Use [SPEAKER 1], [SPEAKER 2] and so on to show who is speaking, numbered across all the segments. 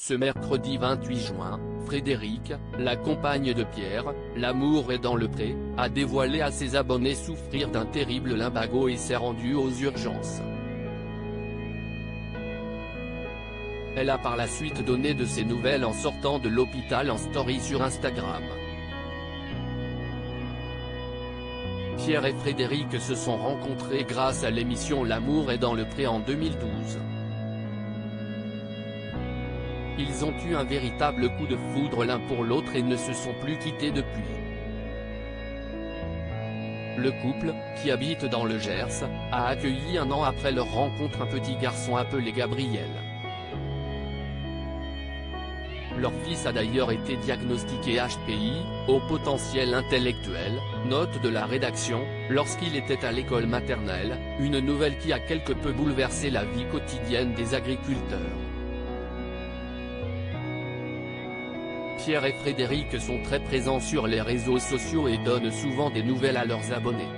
[SPEAKER 1] Ce mercredi 28 juin, Frédéric, la compagne de Pierre, l'amour est dans le pré, a dévoilé à ses abonnés souffrir d'un terrible lumbago et s'est rendue aux urgences. Elle a par la suite donné de ses nouvelles en sortant de l'hôpital en story sur Instagram. Pierre et Frédéric se sont rencontrés grâce à l'émission L'amour est dans le pré en 2012. Ils ont eu un véritable coup de foudre l'un pour l'autre et ne se sont plus quittés depuis. Le couple, qui habite dans le Gers, a accueilli un an après leur rencontre un petit garçon appelé Gabriel. Leur fils a d'ailleurs été diagnostiqué HPI, haut potentiel intellectuel, note de la rédaction, lorsqu'il était à l'école maternelle, une nouvelle qui a quelque peu bouleversé la vie quotidienne des agriculteurs. Pierre et Frédéric sont très présents sur les réseaux sociaux et donnent souvent des nouvelles à leurs abonnés.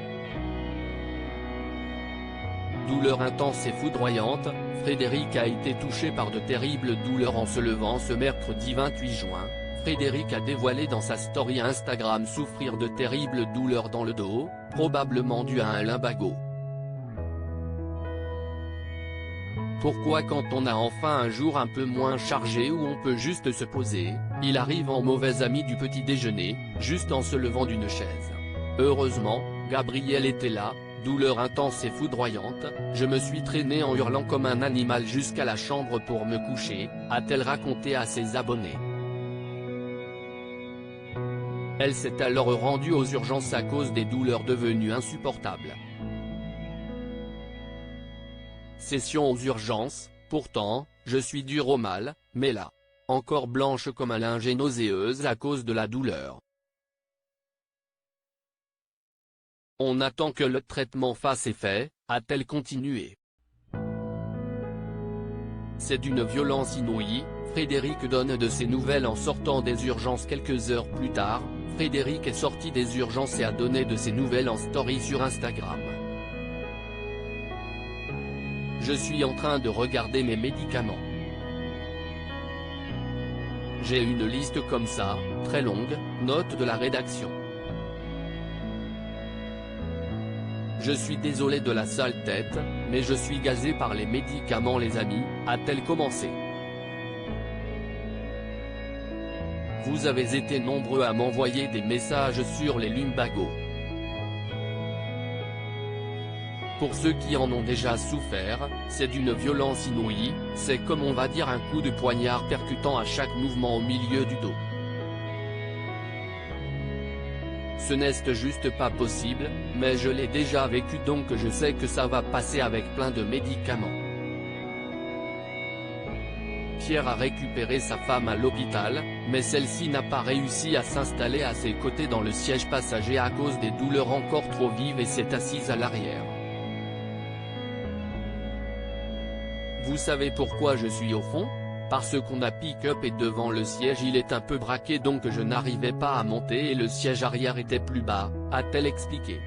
[SPEAKER 1] Douleur intense et foudroyante, Frédéric a été touché par de terribles douleurs en se levant ce mercredi 28 juin. Frédéric a dévoilé dans sa story Instagram souffrir de terribles douleurs dans le dos, probablement dues à un lumbago. Pourquoi quand on a enfin un jour un peu moins chargé où on peut juste se poser, il arrive en mauvais ami du petit déjeuner, juste en se levant d'une chaise. Heureusement, Gabriel était là. Douleur intense et foudroyante, je me suis traîné en hurlant comme un animal jusqu'à la chambre pour me coucher, a-t-elle raconté à ses abonnés. Elle s'est alors rendue aux urgences à cause des douleurs devenues insupportables. Session aux urgences, pourtant, je suis dure au mal, mais là, encore blanche comme un linge et nauséeuse à cause de la douleur. On attend que le traitement fasse effet, a-t-elle continué. C'est d'une violence inouïe, Frédéric donne de ses nouvelles en sortant des urgences quelques heures plus tard. Frédéric est sorti des urgences et a donné de ses nouvelles en story sur Instagram. Je suis en train de regarder mes médicaments. J'ai une liste comme ça, très longue, note de la rédaction. Je suis désolé de la sale tête, mais je suis gazé par les médicaments les amis, a-t-elle commencé. Vous avez été nombreux à m'envoyer des messages sur les lumbagos. Pour ceux qui en ont déjà souffert, c'est d'une violence inouïe, c'est comme on va dire un coup de poignard percutant à chaque mouvement au milieu du dos. Ce n'est juste pas possible, mais je l'ai déjà vécu donc je sais que ça va passer avec plein de médicaments. Pierre a récupéré sa femme à l'hôpital, mais celle-ci n'a pas réussi à s'installer à ses côtés dans le siège passager à cause des douleurs encore trop vives et s'est assise à l'arrière. Vous savez pourquoi je suis au fond ? Parce qu'on a pick-up et devant le siège il est un peu braqué donc je n'arrivais pas à monter et le siège arrière était plus bas, a-t-elle expliqué.